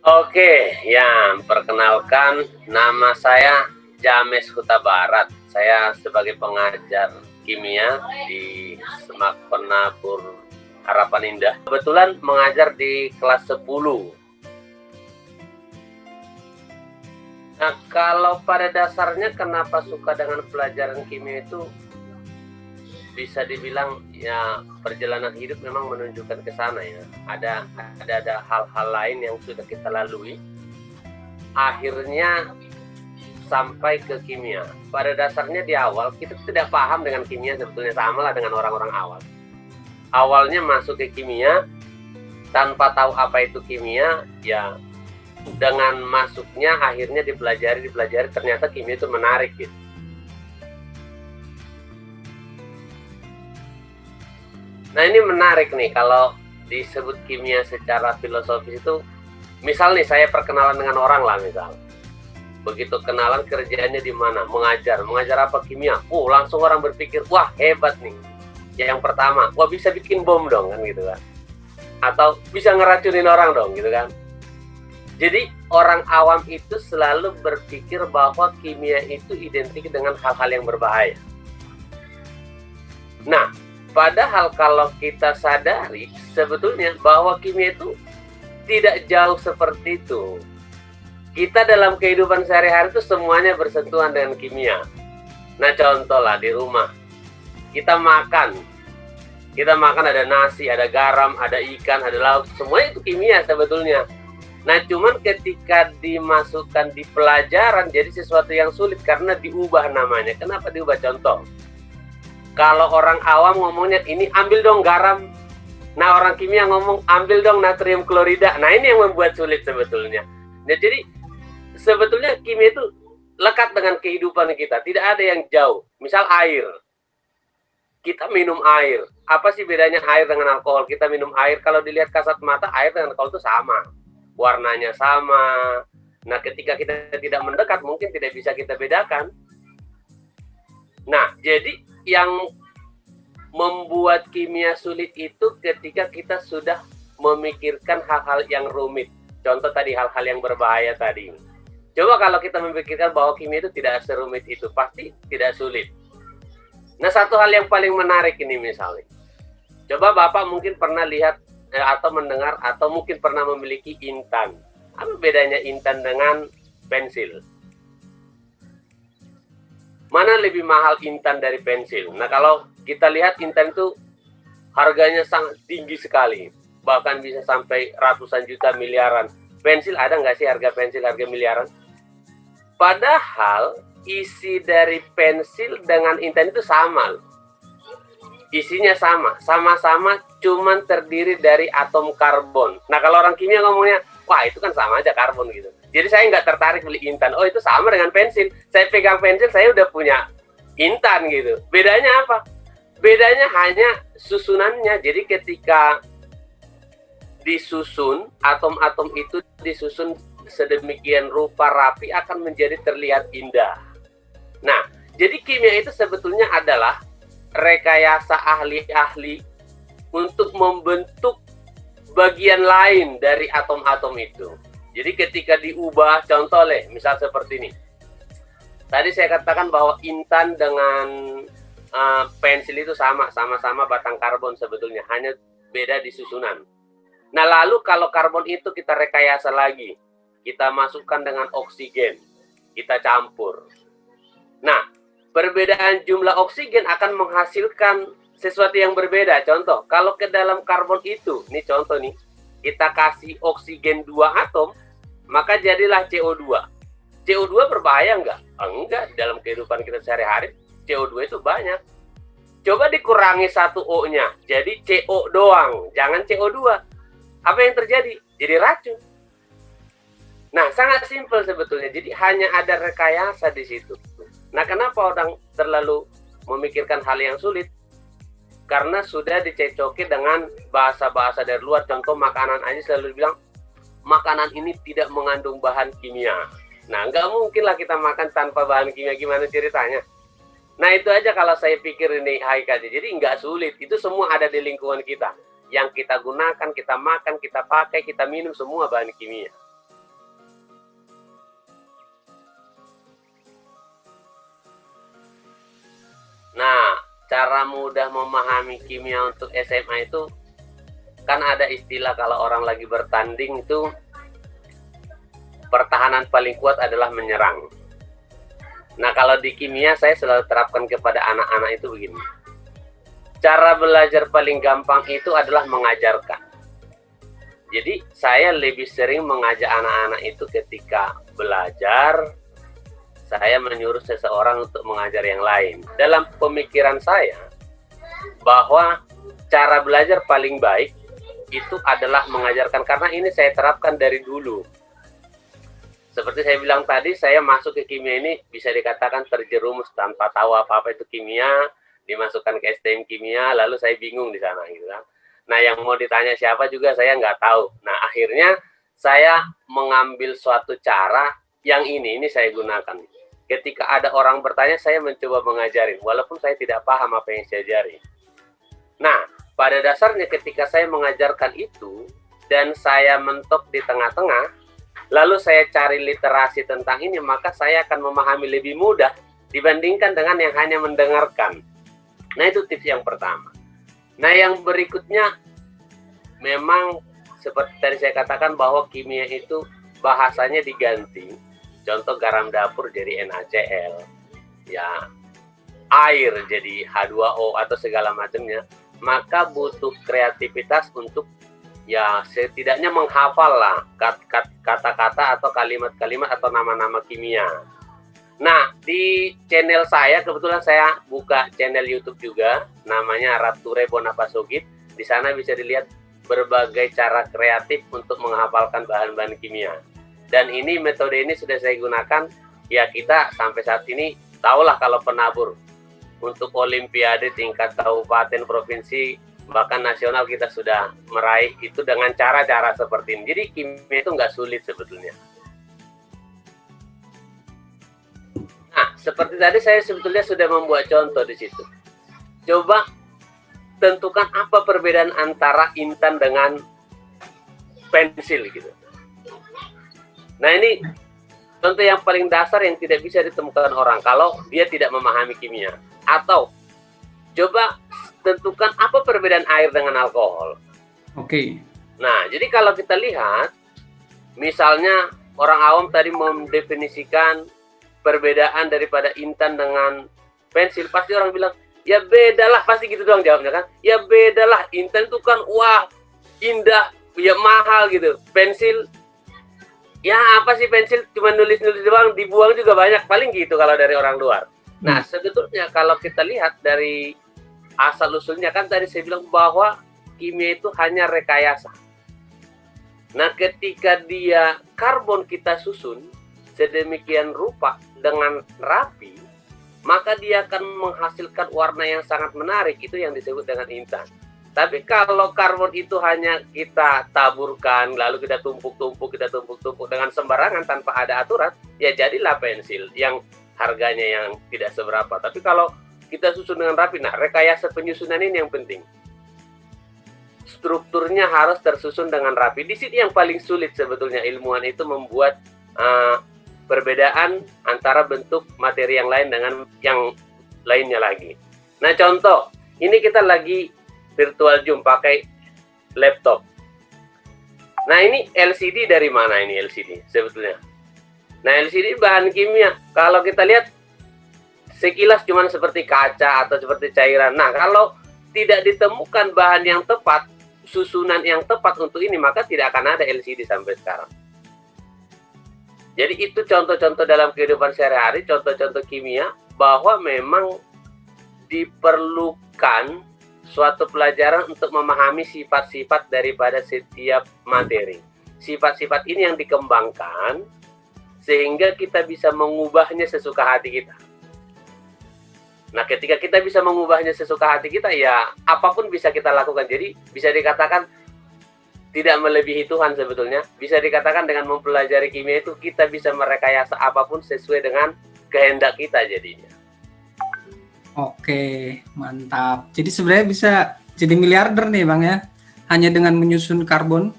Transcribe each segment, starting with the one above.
Oke, ya, perkenalkan nama saya James Huta Barat. Saya sebagai pengajar kimia di Semak Penabur Harapan Indah. Kebetulan mengajar di kelas 10. Nah, kalau pada dasarnya kenapa suka dengan pelajaran kimia itu bisa dibilang ya perjalanan hidup memang menunjukkan ke sana ya. Ada hal-hal lain yang sudah kita lalui. Akhirnya sampai ke kimia. Pada dasarnya di awal kita tidak paham dengan kimia, sebetulnya sama lah dengan orang-orang awal. Awalnya masuk ke kimia tanpa tahu apa itu kimia, ya dengan masuknya akhirnya dipelajari ternyata kimia itu menarik gitu. Nah ini menarik nih kalau disebut kimia secara filosofis itu, misal nih saya perkenalan dengan orang lah misal. Begitu kenalan kerjaannya di mana? Mengajar apa? Kimia. Langsung orang berpikir, wah hebat nih. Ya, yang pertama, wah bisa bikin bom dong kan gitu kan. Atau bisa ngeracunin orang dong gitu kan. Jadi orang awam itu selalu berpikir bahwa kimia itu identik dengan hal-hal yang berbahaya. Nah, padahal kalau kita sadari sebetulnya bahwa kimia itu tidak jauh seperti itu. Kita dalam kehidupan sehari-hari itu semuanya bersentuhan dengan kimia. Nah contoh lah di rumah, kita makan ada nasi, ada garam, ada ikan, ada lauk, semuanya itu kimia sebetulnya. Nah cuman ketika dimasukkan di pelajaran jadi sesuatu yang sulit karena diubah namanya. Kenapa diubah? Contoh, kalau orang awam ngomongnya ini ambil dong garam, nah orang kimia ngomong ambil dong natrium klorida. Nah ini yang membuat sulit sebetulnya. Nah jadi sebetulnya kimia itu lekat dengan kehidupan kita, tidak ada yang jauh. Misal air, kita minum air, apa sih bedanya air dengan alkohol? Kita minum air, kalau dilihat kasat mata air dengan alkohol itu sama, warnanya sama. Nah ketika kita tidak mendekat mungkin tidak bisa kita bedakan. Nah jadi yang membuat kimia sulit itu ketika kita sudah memikirkan hal-hal yang rumit. Contoh tadi hal-hal yang berbahaya tadi. Coba kalau kita memikirkan bahwa kimia itu tidak serumit itu, pasti tidak sulit. Nah satu hal yang paling menarik ini misalnya, coba Bapak mungkin pernah lihat atau mendengar atau mungkin pernah memiliki intan. Apa bedanya intan dengan pensil? Mana lebih mahal intan dari pensil? Nah kalau kita lihat intan itu harganya sangat tinggi sekali, bahkan bisa sampai ratusan juta, miliaran. Pensil ada nggak sih harga pensil harga miliaran? Padahal isi dari pensil dengan intan itu sama. Isinya sama-sama cuman terdiri dari atom karbon. Nah kalau orang kimia ngomongnya, wah itu kan sama aja karbon gitu. Jadi saya nggak tertarik beli intan. Oh itu sama dengan pensil. Saya pegang pensil, saya udah punya intan gitu. Bedanya apa? Bedanya hanya susunannya. Jadi ketika disusun, atom-atom itu disusun sedemikian rupa rapi akan menjadi terlihat indah. Nah, jadi kimia itu sebetulnya adalah rekayasa ahli-ahli untuk membentuk bagian lain dari atom-atom itu. Jadi ketika diubah, contoh misal seperti ini. Tadi saya katakan bahwa intan dengan pensil itu sama-sama batang karbon sebetulnya, hanya beda di susunan. Nah, lalu kalau karbon itu kita rekayasa lagi, kita masukkan dengan oksigen, kita campur. Nah, perbedaan jumlah oksigen akan menghasilkan sesuatu yang berbeda. Contoh, kalau ke dalam karbon itu, nih contoh nih, kita kasih oksigen 2 atom, maka jadilah CO2. CO2 berbahaya enggak? Enggak, dalam kehidupan kita sehari-hari, CO2 itu banyak. Coba dikurangi 1 O-nya, jadi CO doang, jangan CO2. Apa yang terjadi? Jadi racun. Nah, sangat simpel sebetulnya. Jadi hanya ada rekayasa di situ. Nah, kenapa orang terlalu memikirkan hal yang sulit? Karena sudah dicecoki dengan bahasa-bahasa dari luar. Contoh makanan aja selalu bilang, makanan ini tidak mengandung bahan kimia. Nah, nggak mungkin lah kita makan tanpa bahan kimia. Gimana ceritanya? Nah, itu aja kalau saya pikir ini HIKJ. Jadi nggak sulit. Itu semua ada di lingkungan kita. Yang kita gunakan, kita makan, kita pakai, kita minum, semua bahan kimia. cara mudah memahami kimia untuk SMA itu, kan ada istilah kalau orang lagi bertanding itu, pertahanan paling kuat adalah menyerang. Nah, kalau di kimia saya selalu terapkan kepada anak-anak itu begini. Cara belajar paling gampang itu adalah mengajarkan. Jadi, saya lebih sering mengajak anak-anak itu ketika belajar, saya menyuruh seseorang untuk mengajar yang lain. Dalam pemikiran saya, bahwa cara belajar paling baik itu adalah mengajarkan. Karena ini saya terapkan dari dulu. Seperti saya bilang tadi, saya masuk ke kimia ini bisa dikatakan terjerumus tanpa tahu apa-apa itu kimia, dimasukkan ke STM kimia, lalu saya bingung di sana gitu kan. Nah, yang mau ditanya siapa juga saya nggak tahu. Nah, akhirnya saya mengambil suatu cara yang ini saya gunakan. Ketika ada orang bertanya, saya mencoba mengajarin, walaupun saya tidak paham apa yang saya ajari. Nah, pada dasarnya ketika saya mengajarkan itu, dan saya mentok di tengah-tengah, lalu saya cari literasi tentang ini, maka saya akan memahami lebih mudah dibandingkan dengan yang hanya mendengarkan. Nah, itu tips yang pertama. Nah, yang berikutnya, memang seperti tadi saya katakan bahwa kimia itu bahasanya diganti. Contoh garam dapur jadi NaCl, ya, air jadi H2O atau segala macamnya. Maka butuh kreativitas untuk ya setidaknya menghafal lah kata-kata atau kalimat-kalimat atau nama-nama kimia. Nah, di channel saya, kebetulan saya buka channel YouTube juga, namanya Rapture Bonapasogit. Di sana bisa dilihat berbagai cara kreatif untuk menghafalkan bahan-bahan kimia. Dan ini, metode ini sudah saya gunakan, ya kita sampai saat ini, tahulah kalau penabur untuk olimpiade tingkat kabupaten, provinsi, bahkan nasional kita sudah meraih itu dengan cara-cara seperti ini. Jadi kimia itu nggak sulit sebetulnya. Nah, seperti tadi saya sebetulnya sudah membuat contoh di situ. Coba tentukan apa perbedaan antara intan dengan pensil gitu. Nah, ini contoh yang paling dasar yang tidak bisa ditemukan orang kalau dia tidak memahami kimia. Atau coba tentukan apa perbedaan air dengan alkohol. Oke. Nah, jadi kalau kita lihat, misalnya orang awam tadi mendefinisikan perbedaan daripada intan dengan pensil, pasti orang bilang, ya bedalah, pasti gitu doang jawabnya kan. Ya bedalah, intan itu kan wah, indah, ya mahal gitu. Pensil, ya apa sih pensil, cuma nulis-nulis doang, dibuang juga banyak, paling gitu kalau dari orang luar. Nah, sebetulnya kalau kita lihat dari asal-usulnya kan tadi saya bilang bahwa kimia itu hanya rekayasa. Nah, ketika dia karbon kita susun sedemikian rupa dengan rapi, maka dia akan menghasilkan warna yang sangat menarik, itu yang disebut dengan intan. Tapi kalau karbon itu hanya kita taburkan, lalu kita tumpuk-tumpuk dengan sembarangan tanpa ada aturan, ya jadilah pensil yang harganya yang tidak seberapa. Tapi kalau kita susun dengan rapi, nah rekayasa penyusunan ini yang penting. Strukturnya harus tersusun dengan rapi. Di sini yang paling sulit sebetulnya ilmuwan itu membuat perbedaan antara bentuk materi yang lain dengan yang lainnya lagi. Nah, contoh, ini kita lagi virtual Zoom pakai laptop. Nah, ini LCD dari mana ini LCD sebetulnya? Nah, LCD bahan kimia. Kalau kita lihat sekilas cuma seperti kaca atau seperti cairan. Nah, kalau tidak ditemukan bahan yang tepat, susunan yang tepat untuk ini, maka tidak akan ada LCD sampai sekarang. Jadi itu contoh-contoh dalam kehidupan sehari-hari, contoh-contoh kimia, bahwa memang diperlukan suatu pelajaran untuk memahami sifat-sifat daripada setiap materi. Sifat-sifat ini yang dikembangkan, sehingga kita bisa mengubahnya sesuka hati kita. Nah, ketika kita bisa mengubahnya sesuka hati kita, ya apapun bisa kita lakukan. Jadi bisa dikatakan tidak melebihi Tuhan sebetulnya. Bisa dikatakan dengan mempelajari kimia itu kita bisa merekayasa apapun sesuai dengan kehendak kita jadinya. Oke, mantap. Jadi sebenarnya bisa jadi miliarder nih Bang ya, hanya dengan menyusun karbon.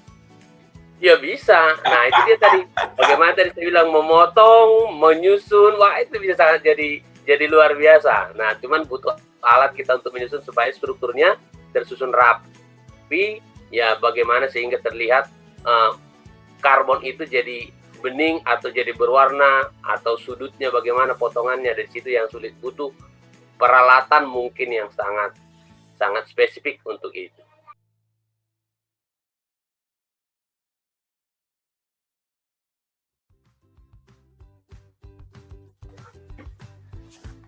Ya bisa. Nah, itu dia tadi. Bagaimana tadi saya bilang, memotong, menyusun, wah itu bisa sangat jadi luar biasa. Nah, cuman butuh alat kita untuk menyusun supaya strukturnya tersusun rapi, ya bagaimana sehingga terlihat karbon itu jadi bening atau jadi berwarna, atau sudutnya bagaimana potongannya. Dari situ yang sulit, butuh peralatan mungkin yang sangat spesifik untuk itu.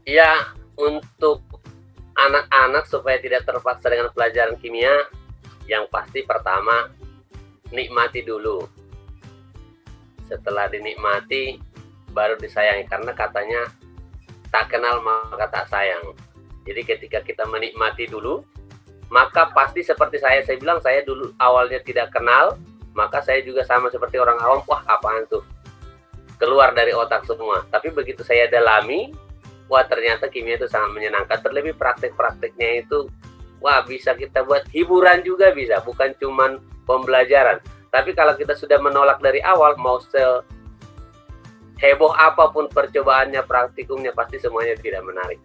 Ya, untuk anak-anak supaya tidak terpaksa dengan pelajaran kimia, yang pasti pertama, nikmati dulu. Setelah dinikmati, baru disayangi. Karena katanya, tak kenal maka tak sayang. Jadi ketika kita menikmati dulu, maka pasti seperti saya bilang, saya dulu awalnya tidak kenal, maka saya juga sama seperti orang awam, wah apaan tuh? Keluar dari otak semua. Tapi begitu saya dalami, wah ternyata kimia itu sangat menyenangkan. Terlebih praktek-prakteknya itu, wah bisa kita buat hiburan juga bisa, bukan cuman pembelajaran. Tapi kalau kita sudah menolak dari awal, mau heboh apapun percobaannya, praktikumnya, pasti semuanya tidak menarik.